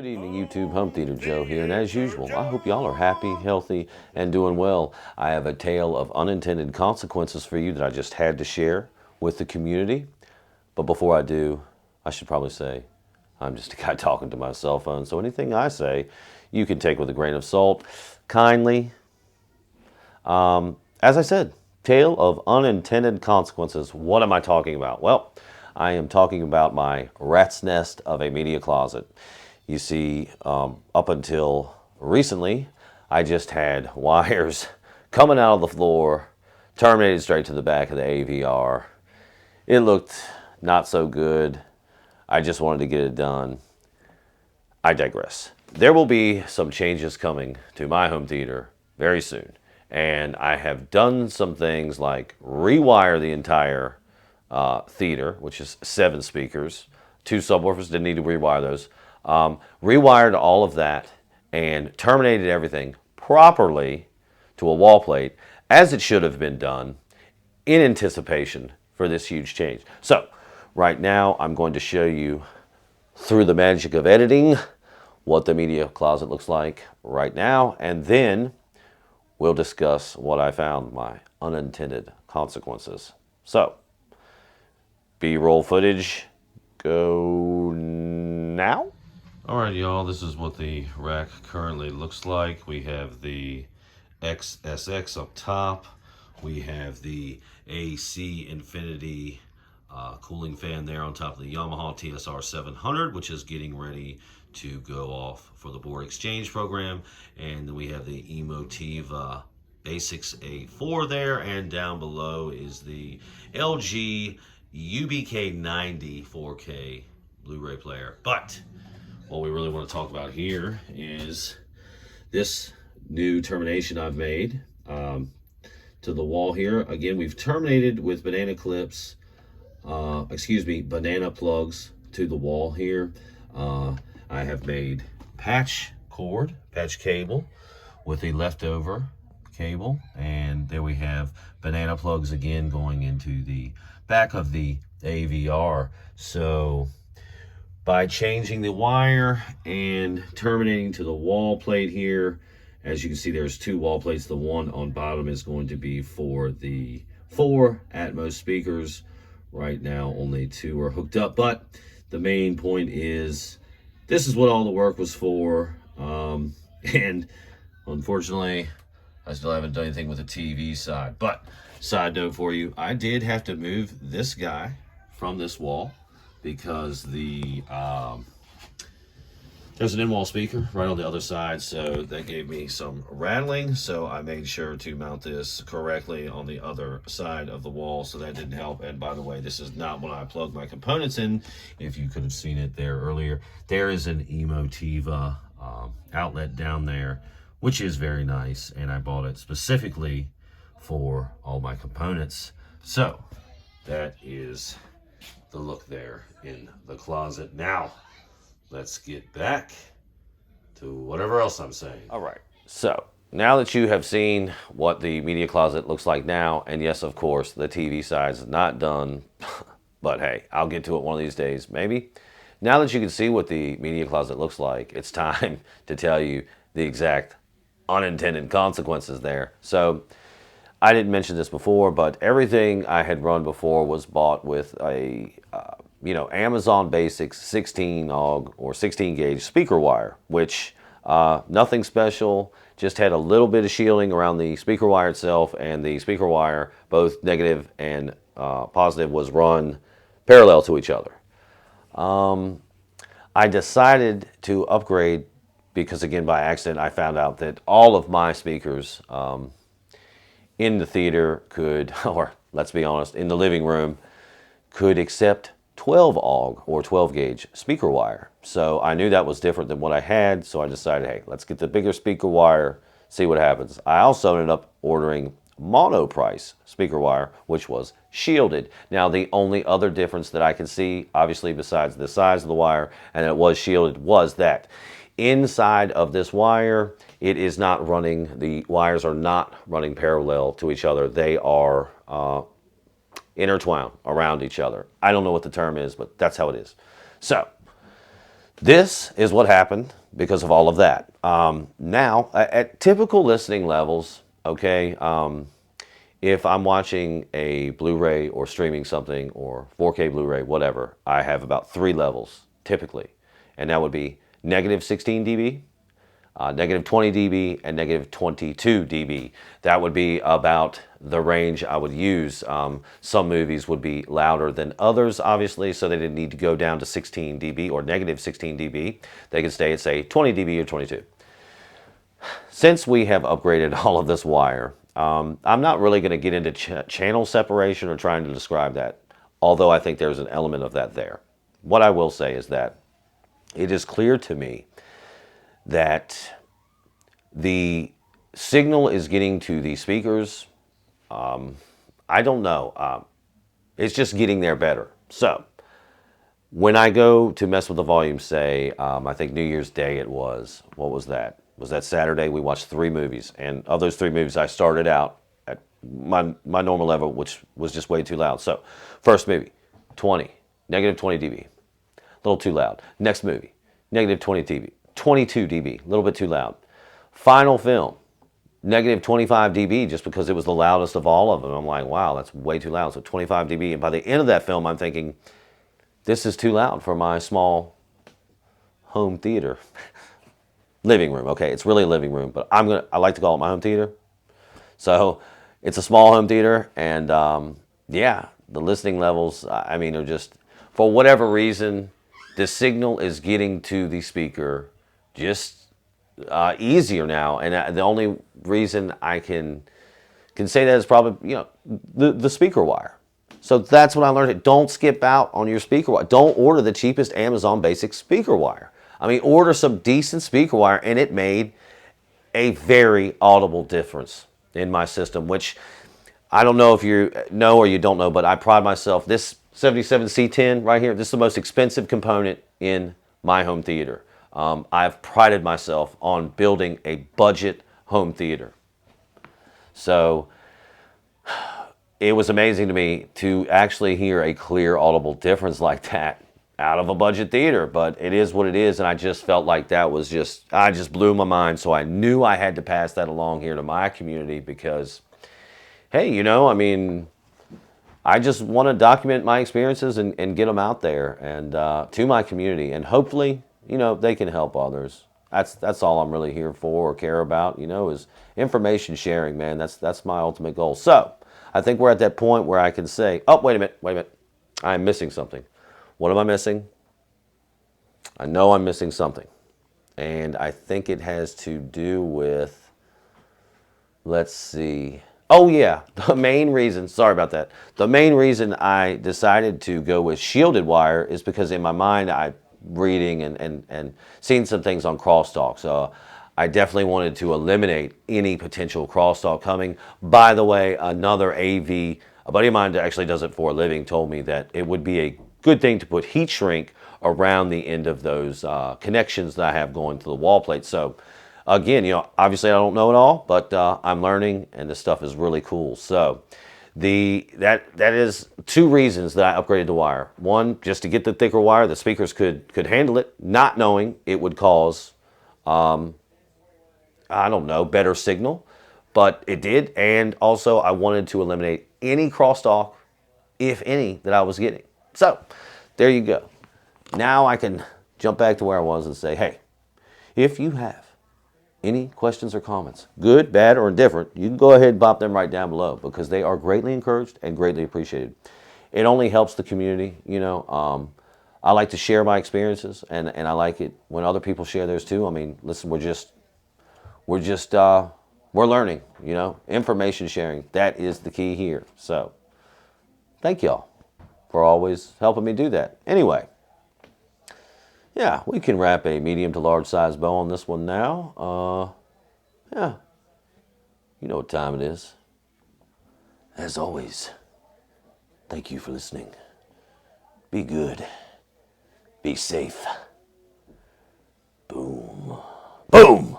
Good evening, YouTube. Home Theater Joe here, and as usual, I hope y'all are happy, healthy, and doing well. I have a tale of unintended consequences for you that I just had to share with the community. But before I do, I should probably say I'm just a guy talking to my cell phone, so anything I say you can take with a grain of salt. Kindly, as I said, tale of unintended consequences. What am I talking about? Well, I am talking about my rat's nest of a media closet. You see, up until recently, I just had wires coming out of the floor, terminated straight to the back of the AVR. It looked not so good. I just wanted to get it done. I digress. There will be some changes coming to my home theater very soon. And I have done some things like rewire the entire theater, which is 7 speakers. 2 subwoofers, didn't need to rewire those. Rewired all of that and terminated everything properly to a wall plate as it should have been done in anticipation for this huge change. So right now I'm going to show you through the magic of editing what the media closet looks like right now, and then we'll discuss what I found, my unintended consequences. So, B-roll footage, go now. All right, y'all, this is what the rack currently looks like. We have the XSX up top. We have the AC Infinity cooling fan there on top of the Yamaha TSR 700, which is getting ready to go off for the board exchange program. And then we have the Emotiva Basics A4 there, and down below is the LG UBK90 4K Blu-ray player. But what we really want to talk about here is this new termination I've made to the wall here. Again, we've terminated with banana clips, banana plugs to the wall here. I have made patch cable with a leftover cable, and there we have banana plugs again going into the back of the AVR. So by changing the wire and terminating to the wall plate here, as you can see, there's 2 wall plates. The one on bottom is going to be for the 4 Atmos speakers. Right now only 2 are hooked up, but the main point is this is what all the work was for. And unfortunately, I still haven't done anything with the TV side. But side note for you, I did have to move this guy from this wall because there's an in-wall speaker right on the other side, so that gave me some rattling. So I made sure to mount this correctly on the other side of the wall, so that didn't help. And by the way, this is not when I plugged my components in. If you could have seen it there earlier, there is an Emotiva outlet down there, which is very nice, and I bought it specifically for all my components. So that is the look there in the closet. Now let's get back to whatever else I'm saying. All right, so now that you have seen what the media closet looks like now, and yes, of course, the TV side is not done, but hey, I'll get to it one of these days, maybe. Now that you can see what the media closet looks like, it's time to tell you the exact unintended consequences there. So I didn't mention this before, but everything I had run before was bought with a Amazon Basics 16 AUG or 16 gauge speaker wire, which nothing special, just had a little bit of shielding around the speaker wire itself, and the speaker wire, both negative and positive, was run parallel to each other. I decided to upgrade because, again, by accident, I found out that all of my speakers in the theater could, or let's be honest, in the living room, could accept 12 AUG or 12 gauge speaker wire. So I knew that was different than what I had, so I decided, hey, let's get the bigger speaker wire, see what happens. I also ended up ordering mono price speaker wire, which was shielded. Now, the only other difference that I can see, obviously besides the size of the wire and it was shielded, was that inside of this wire, it is not running, the wires are not running parallel to each other. They are intertwined around each other. I don't know what the term is, but that's how it is. So This is what happened because of all of that. Now, at typical listening levels, okay, if I'm watching a Blu-ray or streaming something or 4K Blu-ray, whatever, I have about 3 levels typically. And that would be negative 16 dB, negative 20 dB, and negative 22 dB. That would be about the range I would use. Some movies would be louder than others, obviously, so they didn't need to go down to 16 dB or negative 16 dB. They could stay at, say, 20 dB or 22. Since we have upgraded all of this wire, I'm not really going to get into channel separation or trying to describe that, although I think there's an element of that there. What I will say is that it is clear to me that the signal is getting to the speakers. I don't know. It's just getting there better. So when I go to mess with the volume, say, I think New Year's Day it was. What was that? Was that Saturday? We watched 3 movies. And of those 3 movies, I started out at my normal level, which was just way too loud. So first movie, 20, negative 20 dB. A little too loud. Next movie, negative 20 dB. 22 dB, a little bit too loud. Final film, negative 25 dB, just because it was the loudest of all of them. I'm like, wow, that's way too loud. So 25 dB. And by the end of that film, I'm thinking, this is too loud for my small home theater. Living room, okay, it's really a living room, but I like to call it my home theater. So it's a small home theater, and yeah, the listening levels, I mean, are just, for whatever reason, the signal is getting to the speaker just easier now. And the only reason I can say that is probably, you know, the speaker wire. So that's what I learned. Don't skip out on your speaker wire. Don't order the cheapest Amazon basic speaker wire. I mean, order some decent speaker wire, and it made a very audible difference in my system, which I don't know if you know or you don't know, but I pride myself. This 77C10 right here, this is the most expensive component in my home theater. I've prided myself on building a budget home theater. So it was amazing to me to actually hear a clear audible difference like that out of a budget theater, but it is what it is, and I just felt like that was I just blew my mind, so I knew I had to pass that along here to my community because, hey, you know, I mean, I just want to document my experiences and get them out there and to my community, and hopefully, you know, they can help others. That's all I'm really here for or care about, you know, is information sharing, man. That's my ultimate goal. So I think we're at that point where I can say, oh, wait a minute, I'm missing something. What am I missing? I know I'm missing something. And I think it has to do with, let's see. Oh yeah, the main reason, sorry about that. The main reason I decided to go with shielded wire is because in my mind, I'm reading and seeing some things on crosstalk. So I definitely wanted to eliminate any potential crosstalk coming. By the way, another AV, a buddy of mine that actually does it for a living, told me that it would be a good thing to put heat shrink around the end of those connections that I have going to the wall plate. So again, you know, obviously I don't know it all, but I'm learning, and this stuff is really cool. So that is 2 reasons that I upgraded the wire. One, just to get the thicker wire, the speakers could handle it, not knowing it would cause, I don't know, better signal, but it did. And also I wanted to eliminate any crosstalk, if any, that I was getting. So there you go. Now I can jump back to where I was and say, hey, if you have any questions or comments, good, bad, or indifferent, you can go ahead and pop them right down below because they are greatly encouraged and greatly appreciated. It only helps the community, you know. I like to share my experiences, and I like it when other people share theirs too. I mean, listen, we're learning, you know, information sharing. That is the key here. So thank y'all for always helping me do that. Anyway, yeah, we can wrap a medium to large size bow on this one now. Yeah, you know what time it is. As always, thank you for listening. Be good. Be safe. Boom. Boom.